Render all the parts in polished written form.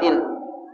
3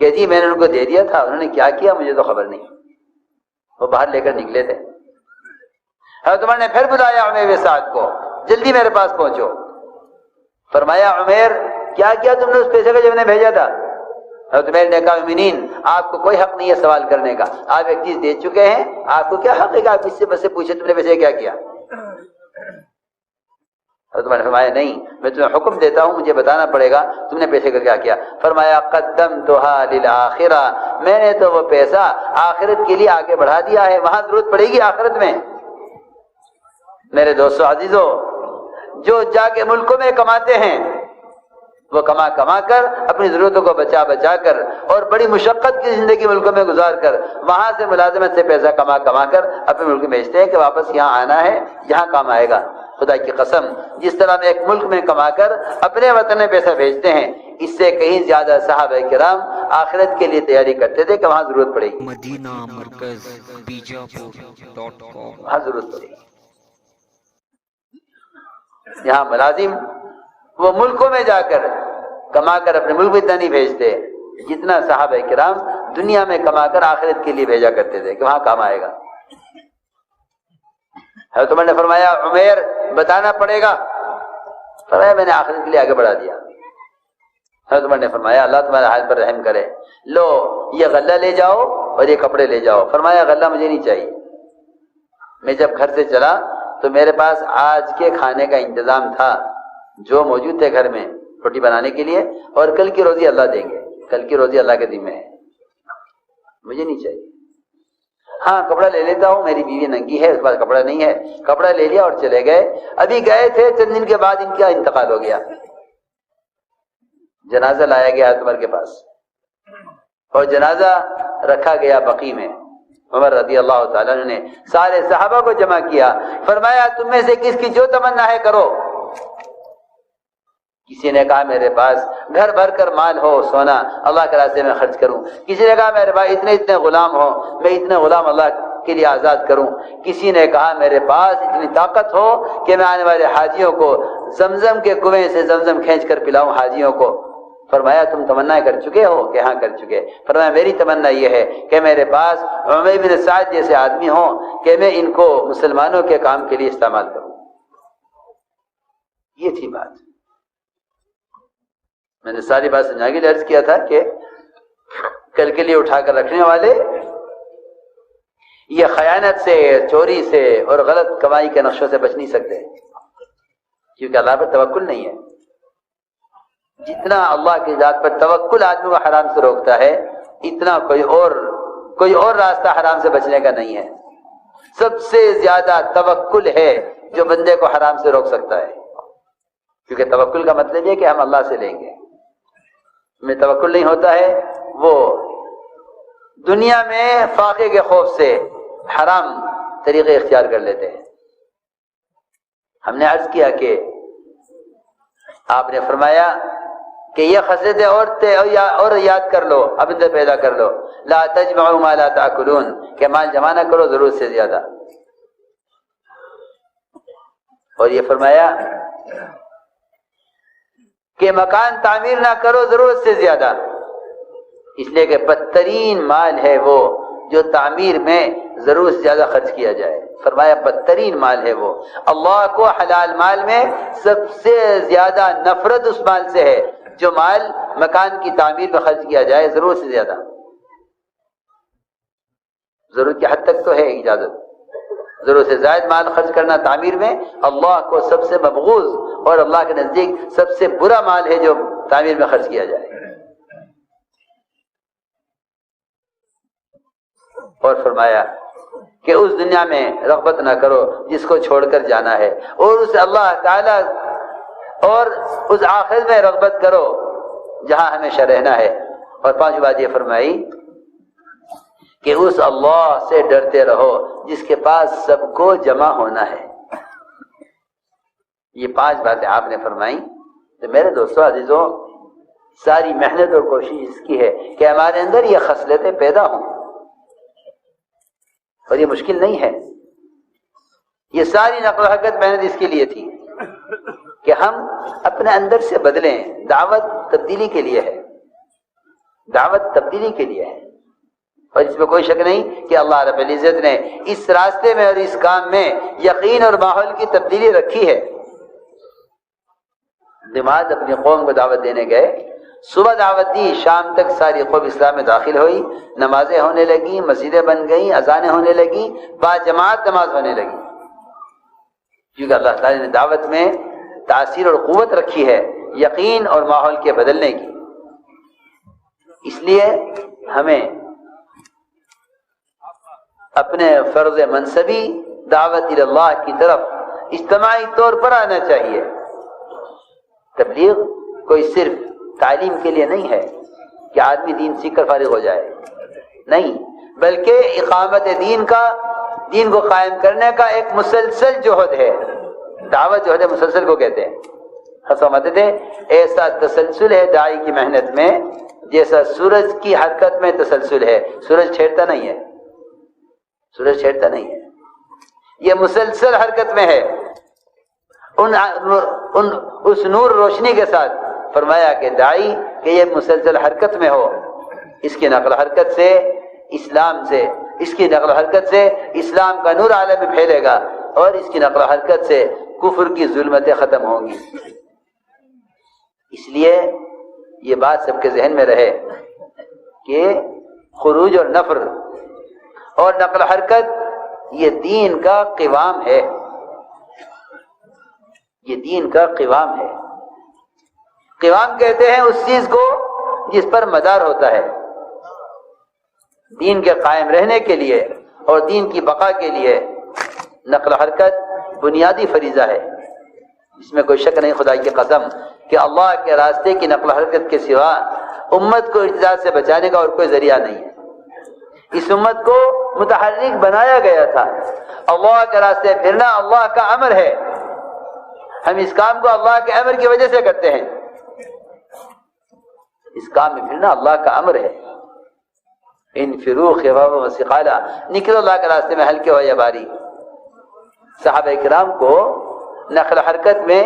کہ جی میں نے ان کو دے دیا تھا، انہوں نے کیا کیا مجھے تو خبر نہیں. وہ باہر لے کر نکلے تھے. حضرت عمر نے پھر بلایا عمیر بن سعد کو، جلدی میرے پاس پہنچو. فرمایا عمیر کیا کیا تم نے اس پیسے کا جو میں نے بھیجا تھا؟ حضرت عمیر نے کہا مومنین آپ کو کوئی حق نہیں ہے سوال کرنے کا، آپ ایک چیز دے چکے ہیں، آپ کو کیا حق ہے کہ آپ اس سے بس سے پوچھے تم نے پیسے کیا کیا؟ حضرت عمر نے فرمایا نہیں، میں تمہیں حکم دیتا ہوں، مجھے بتانا پڑے گا تم نے پیسے کا کیا کیا. فرمایا قدمتها للآخرہ، میں نے تو وہ پیسہ آخرت کے لیے آگے بڑھا دیا ہے، وہاں ضرورت پڑے گی آخرت میں. میرے دوستو عزیزو، جو جا کے ملکوں میں کماتے ہیں وہ کما کما کر اپنی ضرورتوں کو بچا بچا کر اور بڑی مشقت کی زندگی ملکوں میں گزار کر وہاں سے ملازمت سے پیسہ کما کما کر اپنے ملک میں بھیجتے ہیں کہ واپس یہاں آنا ہے، یہاں کام آئے گا. خدا کی قسم جس طرح میں ایک ملک میں کما کر اپنے وطن میں پیسہ بھیجتے ہیں، اس سے کہیں زیادہ صحابہ کرام آخرت کے لیے تیاری کرتے تھے کہ وہاں ضرورت پڑے گی. مدینہ مرکز بیجاپور.com. وہاں ضرورت پڑے گی. یہاں ملازم وہ ملکوں میں جا کر کما کر اپنے ملک میں اتنا نہیں بھیجتے جتنا صحابہ کرام دنیا میں کما کر آخرت کے لیے بھیجا کرتے تھے کہ وہاں کام آئے گا. حضرت عمر نے فرمایا عمیر بتانا پڑے گا. فرمایا میں نے آخرت کے لیے آگے بڑھا دیا. حضرت عمر نے فرمایا اللہ تمہارے حال پر رحم کرے، لو یہ غلہ لے جاؤ اور یہ کپڑے لے جاؤ. فرمایا غلہ مجھے نہیں چاہیے. میں جب گھر سے چلا تو میرے پاس آج کے کھانے کا انتظام تھا، جو موجود تھے گھر میں روٹی بنانے کے لیے، اور کل کی روزی اللہ دیں گے، کل کی روزی اللہ کے ذمہ ہے، مجھے نہیں چاہیے. ہاں کپڑا لے لیتا ہوں، میری بیوی ننگی ہے، اس کے پاس کپڑا نہیں ہے. کپڑا لے لیا اور چلے گئے. ابھی گئے تھے چند دن کے بعد ان کا انتقال ہو گیا. جنازہ لایا گیا عمر کے پاس اور جنازہ رکھا گیا بقیع میں. عمر رضی اللہ تعالیٰ عنہ نے سارے صحابہ کو جمع کیا. فرمایا تم میں سے کس کی جو تمنا ہے کرو. کسی نے کہا میرے پاس گھر بھر کر مال ہو، سونا اللہ کے راستے میں خرچ کروں. کسی نے کہا میرے پاس اتنے غلام ہو، میں اتنے غلام اللہ کے لیے آزاد کروں. کسی نے کہا میرے پاس اتنی طاقت ہو کہ میں آنے والے حاجیوں کو زمزم کے کنویں سے زمزم کھینچ کر پلاؤں حاجیوں کو. فرمایا تم تمنا کر چکے ہو کہ ہاں کر چکے. فرمایا میری تمنا یہ ہے کہ میرے پاس عمیر بن سعد جیسے آدمی ہوں کہ میں ان کو مسلمانوں کے کام کے لیے استعمال کروں. یہ تھی بات. میں نے ساری بات سمجھا کے عرض کیا تھا کہ کل کے لیے اٹھا کر رکھنے والے یہ خیانت سے، چوری سے اور غلط کمائی کے نقشوں سے بچ نہیں سکتے، کیونکہ اللہ پر توکل نہیں ہے. جتنا اللہ کی ذات پر توکل آدمی کو حرام سے روکتا ہے، اتنا کوئی اور راستہ حرام سے بچنے کا نہیں ہے. سب سے زیادہ توکل ہے جو بندے کو حرام سے روک سکتا ہے، کیونکہ توکل کا مطلب یہ کہ ہم اللہ سے لیں گے. میں توکل نہیں ہوتا ہے، وہ دنیا میں فاقے کے خوف سے حرام طریقے اختیار کر لیتے ہیں. ہم نے عرض کیا کہ آپ نے فرمایا کہ یہ خصلتیں اور یاد کر لو، اب اندر پیدا کر لو. لا تجمعوا ما لا تاکلون، کہ مال جمع نہ کرو ضرورت سے زیادہ. اور یہ فرمایا کہ مکان تعمیر نہ کرو ضرورت سے زیادہ، اس لیے کہ بدترین مال ہے وہ جو تعمیر میں ضرورت سے زیادہ خرچ کیا جائے. فرمایا بدترین مال ہے وہ. اللہ کو حلال مال میں سب سے زیادہ نفرت اس مال سے ہے جو مال مکان کی تعمیر میں خرچ کیا جائے ضرورت سے زیادہ. ضرورت کی حد تک تو ہے اجازت، ضرورت سے زائد مال خرچ کرنا تعمیر میں اللہ کو سب سے مبغوض اور اللہ کے نزدیک سب سے برا مال ہے جو تعمیر میں خرچ کیا جائے. اور فرمایا کہ اس دنیا میں رغبت نہ کرو جس کو چھوڑ کر جانا ہے، اور اس اللہ تعالی اور اس آخرت میں رغبت کرو جہاں ہمیشہ رہنا ہے. اور پانچویں بات یہ فرمائی کہ اس اللہ سے ڈرتے رہو جس کے پاس سب کو جمع ہونا ہے. یہ 5 باتیں آپ نے فرمائی. تو میرے دوستو عزیزوں، ساری محنت اور کوشش اس کی ہے کہ ہمارے اندر یہ خصلتیں پیدا ہوں، اور یہ مشکل نہیں ہے. یہ ساری نقل و حرکت محنت اس کے لیے تھی کہ ہم اپنے اندر سے بدلیں. دعوت تبدیلی کے لیے ہے، دعوت تبدیلی کے لیے ہے، اور اس میں کوئی شک نہیں کہ اللہ رب العزت نے اس راستے میں اور اس کام میں یقین اور ماحول کی تبدیلی رکھی ہے۔ نماز اپنی قوم کو دعوت دینے گئے، صبح دعوت دی، شام تک ساری قوم اسلام میں داخل ہوئی، نمازیں ہونے لگیں، مسجدیں بن گئیں، اذانیں ہونے لگیں، با جماعت نماز ہونے لگی، کیونکہ اللہ تعالی نے دعوت میں تاثیر اور قوت رکھی ہے یقین اور ماحول کے بدلنے کی۔ اس لیے ہمیں اپنے فرض منصبی دعوت اللہ کی طرف اجتماعی طور پر آنا چاہیے۔ تبلیغ کوئی صرف تعلیم کے لیے نہیں ہے کہ آدمی دین سیکھ کر فارغ ہو جائے، نہیں، بلکہ اقامت دین کو قائم کرنے کا ایک مسلسل جہد ہے۔ دعوت جہد مسلسل کو کہتے ہیں۔ فرماتے تھے ایسا تسلسل ہے داعی کی محنت میں جیسا سورج کی حرکت میں تسلسل ہے۔ سورج چھیڑتا نہیں ہے، سورج چھیڑتا نہیں ہے، یہ مسلسل حرکت میں ہے۔ اس نور روشنی کے ساتھ فرمایا کہ داعی کہ یہ مسلسل حرکت میں ہو، اس کی نقل حرکت سے اسلام کا نور عالم میں پھیلے گا، اور اس کی نقل حرکت سے کفر کی ظلمتیں ختم ہوں گی۔ اس لیے یہ بات سب کے ذہن میں رہے کہ خروج اور نفر اور نقل حرکت یہ دین کا قوام ہے، یہ دین کا قوام ہے۔ قوام کہتے ہیں اس چیز کو جس پر مدار ہوتا ہے۔ دین کے قائم رہنے کے لیے اور دین کی بقا کے لیے نقل حرکت بنیادی فریضہ ہے۔ اس میں کوئی شک نہیں، خدا کی قسم، کہ اللہ کے راستے کی نقل حرکت کے سوا امت کو ارتداد سے بچانے کا اور کوئی ذریعہ نہیں ہے۔ اس امت کو متحرک بنایا گیا تھا۔ اللہ کے راستے پھرنا اللہ کا امر ہے، ہم اس کام کو اللہ کے امر کی وجہ سے کرتے ہیں۔ اس کام میں پھرنا اللہ کا امر ہے۔ انفروا خفافا وثقالا، نکلو اللہ کے راستے میں ہلکے ہو یا بھاری۔ صحابہ کرام کو نقل حرکت میں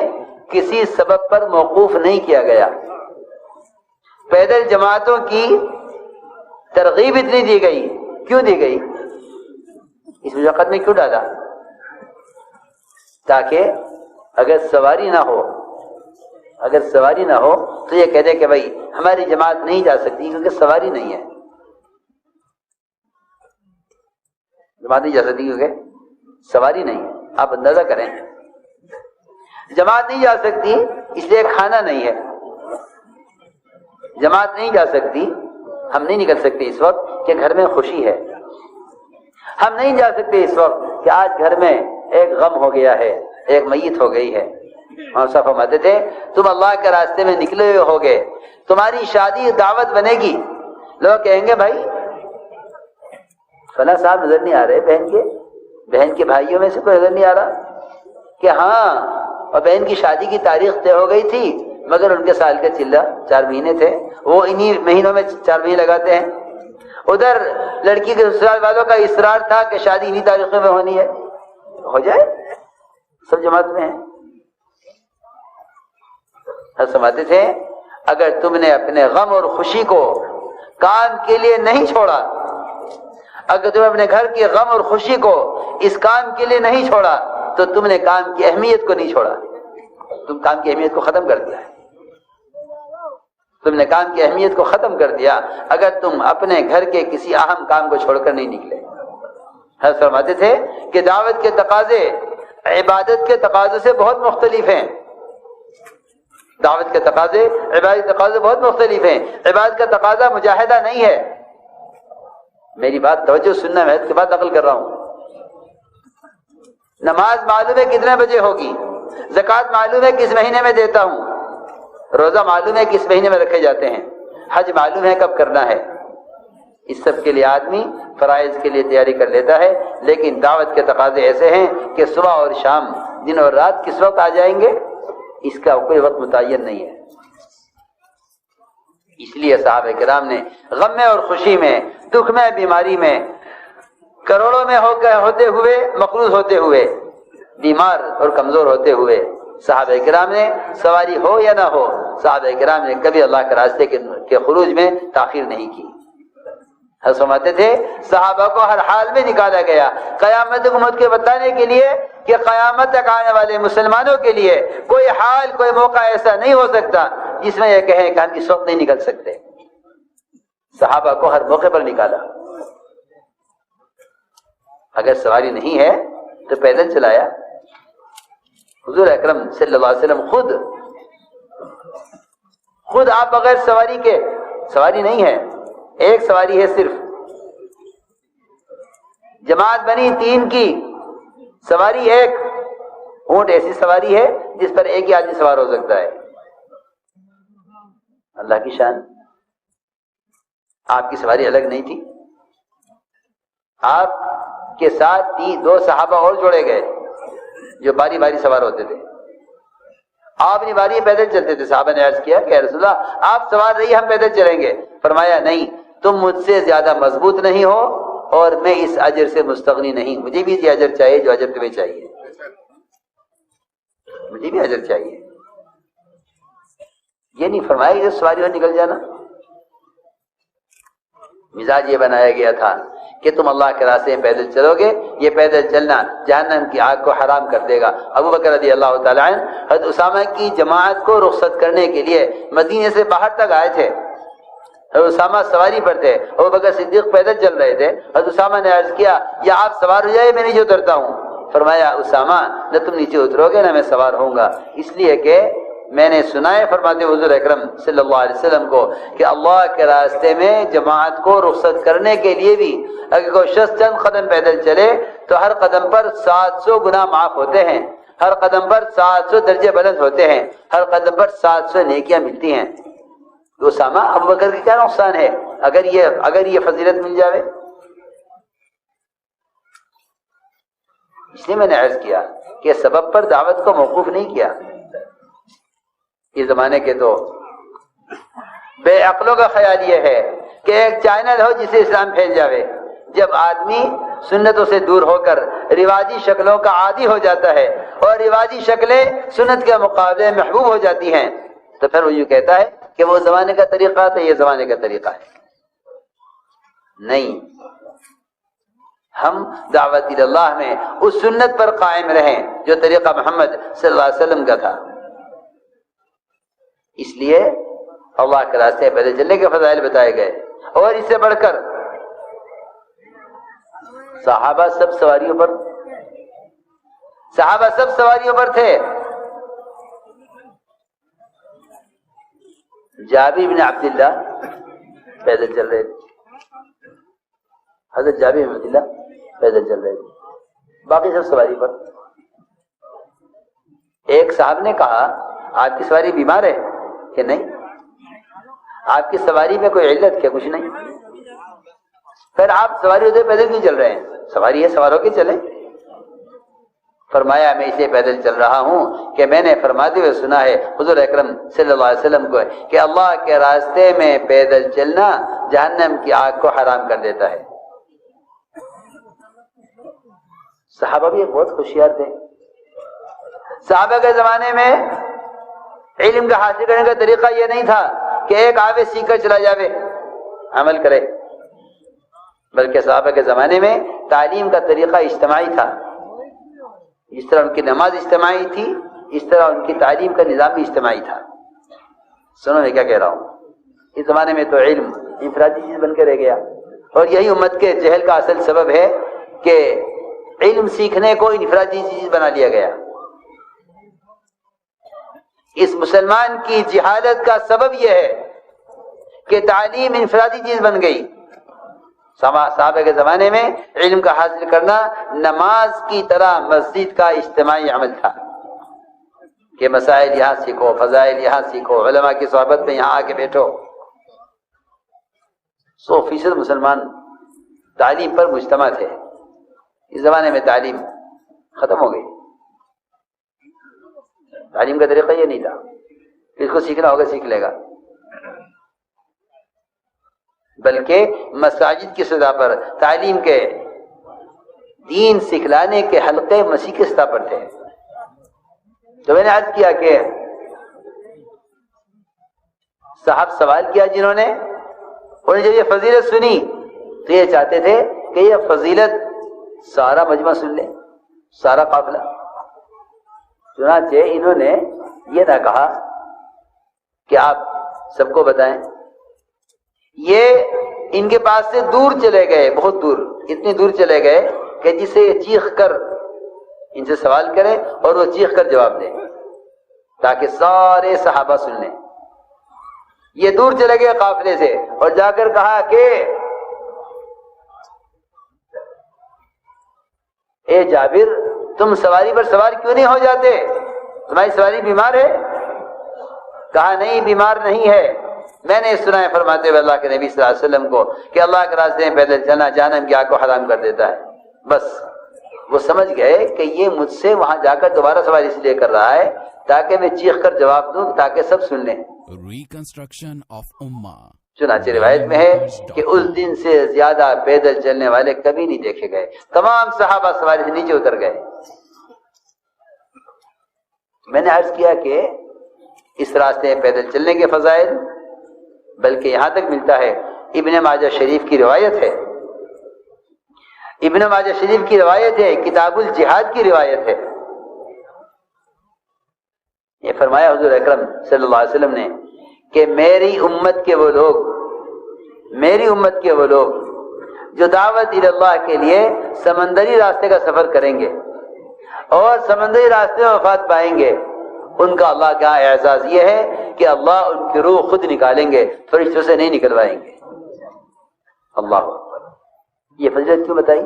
کسی سبب پر موقوف نہیں کیا گیا۔ پیدل جماعتوں کی ترغیب اتنی دی گئی، کیوں دی گئی؟ اس مشقت میں کیوں ڈالا؟ تاکہ اگر سواری نہ ہو تو یہ کہہ دے کہ بھائی ہماری جماعت نہیں جا سکتی کیونکہ سواری نہیں ہے۔ جماعت نہیں جا سکتی کیونکہ سواری نہیں ہے۔ آپ اندازہ کریں، جماعت نہیں جا سکتی اس لیے کھانا نہیں ہے، جماعت نہیں جا سکتی، ہم نہیں نکل سکتے اس وقت کہ گھر میں خوشی ہے، ہم نہیں جا سکتے اس وقت کہ آج گھر میں ایک غم ہو گیا ہے، ایک میت ہو گئی ہے۔ ہم سب فرماتے تھے تم اللہ کے راستے میں نکلے ہوئے ہوگے، تمہاری شادی دعوت بنے گی، لوگ کہیں گے بھائی فلاں صاحب نظر نہیں آ رہے، بہن کے بھائیوں میں سے کوئی نظر نہیں آ رہا کہ ہاں، اور بہن کی شادی کی تاریخ طے ہو گئی تھی مگر ان کے سال کا چلہ 4 مہینے تھے، وہ انہی مہینوں میں 4 مہینے لگاتے ہیں۔ ادھر لڑکی کے سسرال والوں کا اصرار تھا کہ شادی انہی تاریخوں میں ہونی ہے، ہو جائے، سب جماعت میں ہیں۔ سمجھتے تھے اگر تم نے اپنے غم اور خوشی کو کام کے لیے نہیں چھوڑا، اگر تم اپنے گھر کے غم اور خوشی کو اس کام کے لیے نہیں چھوڑا تو تم نے کام کی اہمیت کو نہیں چھوڑا، تم کام کی اہمیت کو ختم کر دیا ہے، تم نے کام کی اہمیت کو ختم کر دیا اگر تم اپنے گھر کے کسی اہم کام کو چھوڑ کر نہیں نکلے۔ حضرت فرماتے تھے کہ دعوت کے تقاضے عبادت کے تقاضے سے بہت مختلف ہیں، دعوت کے تقاضے عبادت کے تقاضے بہت مختلف ہیں۔ عبادت کا تقاضا مجاہدہ نہیں ہے، میری بات توجہ سننا، میں اس کے بعد نقل کر رہا ہوں۔ نماز معلوم ہے کتنے بجے ہوگی، زکوٰۃ معلوم ہے کس مہینے میں دیتا ہوں، روزہ معلوم ہے کس مہینے میں رکھے جاتے ہیں، حج معلوم ہے کب کرنا ہے۔ اس سب کے لیے آدمی فرائض کے لیے تیاری کر لیتا ہے، لیکن دعوت کے تقاضے ایسے ہیں کہ صبح اور شام، دن اور رات کس وقت آ جائیں گے اس کا کوئی وقت متعین نہیں ہے۔ اس لیے صحابہ کرام نے غم میں اور خوشی میں، دکھ میں، بیماری میں، کروڑوں میں ہوتے ہوئے، مقروض ہوتے ہوئے، بیمار اور کمزور ہوتے ہوئے، صحابہ کرام نے سواری ہو یا نہ ہو، صحابہ کرام نے کبھی اللہ کے راستے کے خروج میں تاخیر نہیں کی۔ فرماتے تھے صحابہ کو ہر حال میں نکالا گیا قیامت کو امت کے بتانے کے لیے کہ قیامت تک آنے والے مسلمانوں کے لیے کوئی حال، کوئی موقع ایسا نہیں ہو سکتا جس میں یہ کہیں کہ ہم اس وقت نہیں نکل سکتے۔ صحابہ کو ہر موقع پر نکالا۔ اگر سواری نہیں ہے تو پیدل چلایا۔ حضور اکرم صلی اللہ علیہ وسلم خود آپ بغیر سواری کے، سواری نہیں ہے، ایک سواری ہے صرف، جماعت بنی 3 کی، سواری ایک، اونٹ ایسی سواری ہے جس پر ایک ہی آدمی سوار ہو سکتا ہے۔ اللہ کی شان۔ آپ کی سواری الگ نہیں تھی، آپ کے ساتھ 2 صحابہ اور جوڑے گئے جو باری باری سوار ہوتے تھے۔ آپ اپنی باری پیدل چلتے تھے۔ صحابہ نے عرض کیا کہ یا رسول اللہ آپ سوار رہیے، ہم پیدل چلیں گے۔ فرمایا نہیں، تم مجھ سے زیادہ مضبوط نہیں ہو اور میں اس اجر سے مستغنی نہیں، مجھے بھی یہ اجر چاہیے جو اجر تمہیں چاہیے، مجھے بھی اجر چاہیے۔ یہ نہیں فرمایا کہ سواری ہو نکل جانا۔ مزاج یہ بنایا گیا تھا کہ تم اللہ کے راستے میں پیدل چلو گے، یہ پیدل چلنا جہنم کی آگ کو حرام کر دے گا۔ ابو بکر رضی اللہ تعالیٰ عنہ حضرت اسامہ کی جماعت کو رخصت کرنے کے لیے مدینے سے باہر تک آئے تھے۔ حضرت اسامہ سواری پر تھے، ابو بکر صدیق پیدل چل رہے تھے۔ حضرت اسامہ نے عرض کیا یا آپ سوار ہو جائے، میں نیچے اترتا ہوں۔ فرمایا اسامہ نہ تم نیچے اترو گے نہ میں سوار ہوں گا، اس لیے کہ میں نے سنا ہے، فرماتے حضور اکرم صلی اللہ علیہ وسلم کو، کہ اللہ کے راستے میں جماعت کو رخصت کرنے کے لیے بھی اگر کوئی شخص چند قدم پیدل چلے تو ہر قدم پر 700 گناہ معاف ہوتے ہیں، ہر قدم پر 700 درجے بلند ہوتے ہیں، ہر قدم پر 700 نیکیاں ملتی ہیں۔ اسامہ ابو بکر کی کیا نقصان ہے اگر یہ فضیلت مل جاوے؟ اس لیے میں نے عرض کیا کہ سبب پر دعوت کو موقوف نہیں کیا۔ اس زمانے کے تو بے عقلوں کا خیال یہ ہے کہ ایک چینل ہو جسے اسلام پھیل جاوے۔ جب آدمی سنتوں سے دور ہو کر رواجی شکلوں کا عادی ہو جاتا ہے اور رواجی شکلیں سنت کے مقابلے محبوب ہو جاتی ہیں تو پھر وہ یوں کہتا ہے کہ وہ زمانے کا طریقہ تھا، یہ زمانے کا طریقہ ہے۔ نہیں، ہم دعوت اللہ میں اس سنت پر قائم رہیں جو طریقہ محمد صلی اللہ علیہ وسلم کا تھا۔ اس لیے اللہ کے راستے پیدل چلنے کے فضائل بتائے گئے، اور اس سے بڑھ کر صحابہ سب سواریوں پر تھے۔ جابر بن عبداللہ پیدل چل رہے تھے، حضرت جابر بن عبداللہ پیدل چل رہے تھے، باقی سب سواری پر۔ ایک صاحب نے کہا آپ کی سواری بیمار ہے کہ نہیں؟ آپ کی سواری میں کوئی علت کیا؟ کچھ نہیں۔ پھر آپ سواری ہوتے پیدل کیوں چل رہے ہیں؟ سواری ہے، سوار ہو کے چلیں۔ فرمایا میں اسے پیدل چل رہا ہوں کہ میں نے فرماتے ہوئے سنا ہے حضور اکرم صلی اللہ علیہ وسلم کو کہ اللہ کے راستے میں پیدل چلنا جہنم کی آگ کو حرام کر دیتا ہے۔ صحابہ بھی بہت ہوشیار تھے۔ صحابہ کے زمانے میں علم کا حاصل کرنے کا طریقہ یہ نہیں تھا کہ ایک آوے سیکھ کر چلا جاوے عمل کرے، بلکہ صحابہ کے زمانے میں تعلیم کا طریقہ اجتماعی تھا۔ جس طرح ان کی نماز اجتماعی تھی اس طرح ان کی تعلیم کا نظام بھی اجتماعی تھا۔ سنو میں کیا کہہ رہا ہوں، اس زمانے میں تو علم انفرادی چیز بن کے رہ گیا، اور یہی امت کے جہل کا اصل سبب ہے کہ علم سیکھنے کو انفرادی چیز بنا لیا گیا۔ اس مسلمان کی جہالت کا سبب یہ ہے کہ تعلیم انفرادی چیز بن گئی۔ صحابہ کے زمانے میں علم کا حاصل کرنا نماز کی طرح مسجد کا اجتماعی عمل تھا کہ مسائل یہاں سیکھو، فضائل یہاں سیکھو، علماء کی صحبت میں یہاں آ کے بیٹھو۔ 100% مسلمان تعلیم پر مجتمع تھے۔ اس زمانے میں تعلیم ختم ہو گئی۔ تعلیم کا طریقہ یہ نہیں تھا، اس کو سیکھنا ہوگا سیکھ لے گا، بلکہ مساجد کی سطح پر تعلیم کے دین سکھلانے کے حلقے مسیح کی سطح پر تھے۔ تو میں نے عرض کیا کہ صاحب سوال کیا جنہوں نے، انہیں جب یہ فضیلت سنی تو یہ چاہتے تھے کہ یہ فضیلت سارا مجمع سن لے، سارا قافلہ. چنانچہ انہوں نے یہ نہ کہا کہ آپ سب کو بتائیں، یہ ان کے پاس سے دور چلے گئے، بہت دور، اتنی دور چلے گئے کہ جسے یہ چیخ کر ان سے سوال کرے اور وہ چیخ کر جواب دے تاکہ سارے صحابہ سن لیں. یہ دور چلے گئے قافلے سے اور جا کر کہا کہ اے جابر، تم سواری پر سوار کیوں نہیں ہو جاتے؟ تمہاری سواری بیمار ہے؟ کہا نہیں، بیمار نہیں ہے. میں نے سنا ہے فرماتے ہوئے اللہ کے نبی صلی اللہ علیہ وسلم کو کہ اللہ کے راستے میں پیدل چلنا جہنم کی آگ کو حرام کر دیتا ہے. بس وہ سمجھ گئے کہ یہ مجھ سے وہاں جا کر دوبارہ سوال اس لیے کر رہا ہے تاکہ میں چیخ کر جواب دوں تاکہ سب سن لیں. ریکنسٹرکشن آف امہ. چنانچہ روایت میں ہے کہ اس دن سے زیادہ پیدل چلنے والے کبھی نہیں دیکھے گئے. تمام صحابہ سواری سے نیچے اتر گئے. میں نے عرض کیا کہ اس راستے میں پیدل چلنے کے فضائل بلکہ یہاں تک ملتا ہے، ابن ماجہ شریف کی روایت ہے، ابن ماجہ شریف کی روایت ہے، کتاب الجہاد کی روایت ہے. یہ فرمایا حضور اکرم صلی اللہ علیہ وسلم نے کہ میری امت کے وہ لوگ جو دعوت اللہ کے لیے سمندری راستے کا سفر کریں گے اور سمندری راستے میں وفات پائیں گے، ان کا اللہ کا اعزاز یہ ہے کہ اللہ ان کی روح خود نکالیں گے، فرشتوں سے نہیں نکلوائیں گے. اللہ اکبر. یہ فضیلت کیوں بتائی؟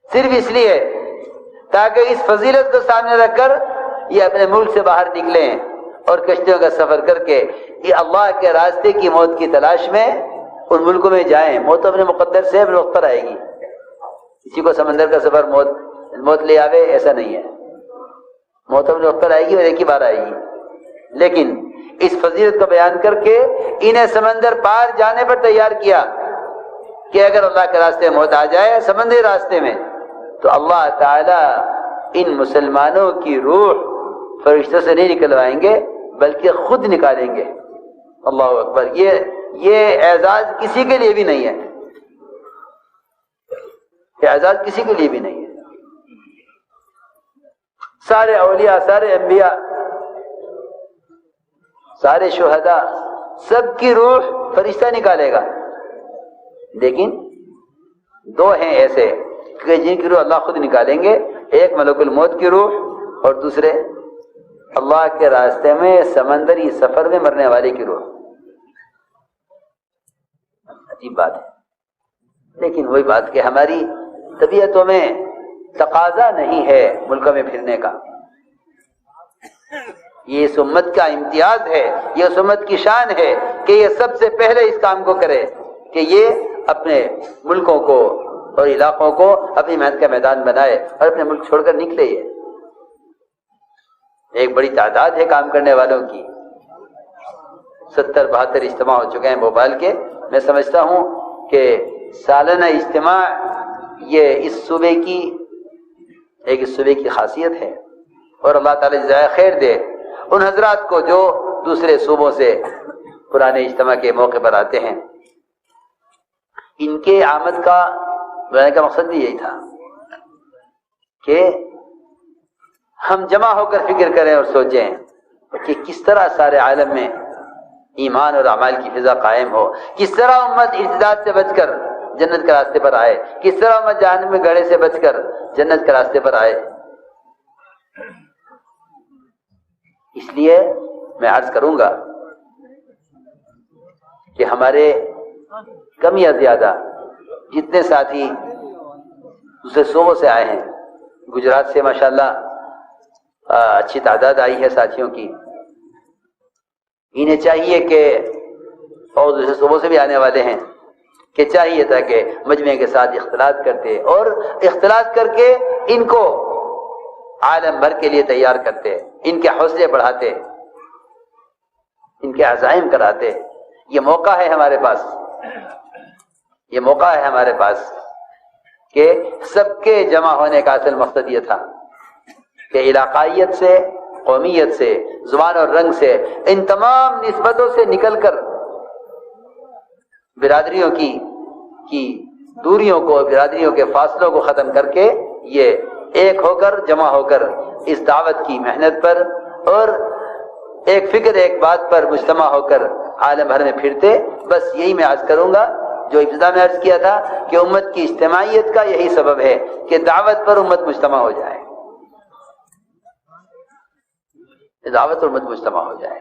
صرف اس لیے تاکہ اس فضیلت کو سامنے رکھ کر یہ اپنے ملک سے باہر نکلیں اور کشتیوں کا سفر کر کے یہ اللہ کے راستے کی موت کی تلاش میں ان ملکوں میں جائیں. موت اپنے مقدر سے اپنے وقت پر آئے گی. کسی کو سمندر کا سفر موت لے آوے ایسا نہیں ہے. موت اپنے وقت پر آئے گی اور ایک ہی بار آئے گی. لیکن اس فضیلت کو بیان کر کے انہیں سمندر پار جانے پر تیار کیا کہ اگر اللہ کے راستے میں موت آ جائے سمندری راستے میں تو اللہ تعالی ان مسلمانوں کی روح فرشتوں سے نہیں نکلوائیں گے بلکہ خود نکالیں گے. اللہ اکبر. یہ اعزاز کسی کے لیے بھی نہیں ہے، یہ اعزاز کسی کے لیے بھی نہیں ہے. سارے اولیاء، سارے انبیاء، سارے شہداء، سب کی روح فرشتہ نکالے گا. لیکن دو ہیں ایسے کہ جن کی روح اللہ خود نکالیں گے، ایک ملک الموت کی روح اور دوسرے اللہ کے راستے میں سمندری سفر میں مرنے والے کی روح. عجیب بات ہے، لیکن وہی بات کہ ہماری طبیعتوں میں تقاضا نہیں ہے ملکوں میں پھرنے کا. یہ اس امت کا امتیاز ہے، یہ اس امت کی شان ہے کہ یہ سب سے پہلے اس کام کو کرے کہ یہ اپنے ملکوں کو اور علاقوں کو اپنی محنت کا میدان بنائے اور اپنے ملک چھوڑ کر نکلے. یہ ایک بڑی تعداد ہے کام کرنے والوں کی. 70-72 اجتماع ہو چکے ہیں بھوپال کے. میں سمجھتا ہوں کہ سالانہ اجتماع یہ اس صوبے کی خاصیت ہے اور اللہ تعالی جزائے خیر دے ان حضرات کو جو دوسرے صوبوں سے پرانے اجتماع کے موقع پر آتے ہیں. ان کے آمد کا بلانے کا مقصد بھی یہی تھا کہ ہم جمع ہو کر فکر کریں اور سوچیں کہ کس طرح سارے عالم میں ایمان اور اعمال کی فضا قائم ہو، کس طرح امت ارتداد سے بچ کر جنت کے راستے پر آئے، کس طرح امت جہنم میں گڑھے سے بچ کر جنت کے راستے پر آئے. اس لیے میں عرض کروں گا کہ ہمارے کم یا زیادہ جتنے ساتھی دوسرے صوبوں سے آئے ہیں، گجرات سے ماشاءاللہ اچھی تعداد آئی ہے ساتھیوں کی، انہیں چاہیے کہ اور دوسرے صوبوں سے بھی آنے والے ہیں کہ چاہیے تھا کہ مجمع کے ساتھ اختلاط کرتے اور اختلاط کر کے ان کو عالم بھر کے لیے تیار کرتے، ان کے حوصلے بڑھاتے، ان کے عزائم کراتے. یہ موقع ہے ہمارے پاس، یہ موقع ہے ہمارے پاس کہ سب کے جمع ہونے کا اصل مقصد یہ تھا کہ علاقائیت سے، قومیت سے، زبان اور رنگ سے، ان تمام نسبتوں سے نکل کر برادریوں کی دوریوں کو، برادریوں کے فاصلوں کو ختم کر کے یہ ایک ہو کر، جمع ہو کر اس دعوت کی محنت پر اور ایک فکر، ایک بات پر مجتمع ہو کر عالم بھر میں پھرتے. بس یہی میں عرض کروں گا جو ابتدا میں عرض کیا تھا کہ امت کی اجتماعیت کا یہی سبب ہے کہ دعوت پر امت مجتمع ہو جائے، دعوت پر امت مجتمع ہو جائے.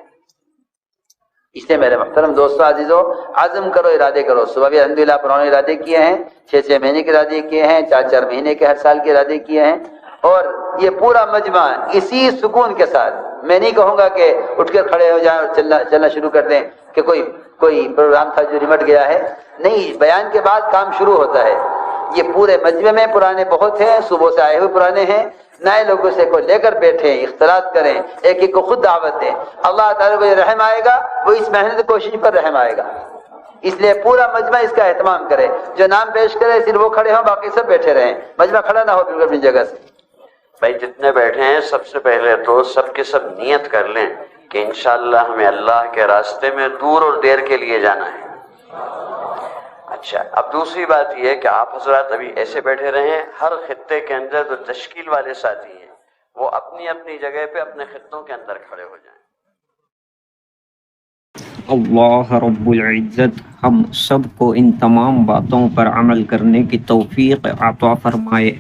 اس لیے میرے محترم دوستو عزیزو، عزم کرو، ارادے کرو. صبح بھی الحمدللہ پرانے ارادے کیے ہیں، 6 مہینے کے ارادے کیے ہیں، 4 مہینے کے ہر سال کے ارادے کیے ہیں، اور یہ پورا مجمع اسی سکون کے ساتھ، میں نہیں کہوں گا کہ اٹھ کر کھڑے ہو جائیں اور چلنا شروع کر دیں کہ کوئی پروگرام تھا جو نمٹ گیا ہے. نہیں، بیان کے بعد کام شروع ہوتا ہے. یہ پورے مجمع میں پرانے بہت ہیں، صبح سے آئے ہوئے پرانے ہیں، نئے لوگوں سے کو لے کر بیٹھیں، اختلاط کریں، ایک ایک کو خود دعوت دیں. اللہ تعالیٰ کو یہ رحم آئے گا، وہ اس محنت کوشش پر رحم آئے گا. اس لیے پورا مجمع اس کا اہتمام کرے. جو نام پیش کرے صرف وہ کھڑے ہوں، باقی سب بیٹھے رہیں، مجمع کھڑا نہ ہو بالکل اپنی جگہ سے. بھائی جتنے بیٹھے ہیں سب سے پہلے تو سب کے سب نیت کر لیں کہ انشاءاللہ ہمیں اللہ کے راستے میں دور اور دیر کے لیے جانا ہے. اچھا، اب دوسری بات یہ ہے کہ آپ حضرات ابھی ایسے بیٹھے رہیں، ہر خطے کے اندر جو تشکیل والے ساتھی ہیں وہ اپنی اپنی جگہ پہ اپنے خطوں کے اندر کھڑے ہو جائیں. اللہ رب العزت ہم سب کو ان تمام باتوں پر عمل کرنے کی توفیق عطا فرمائے.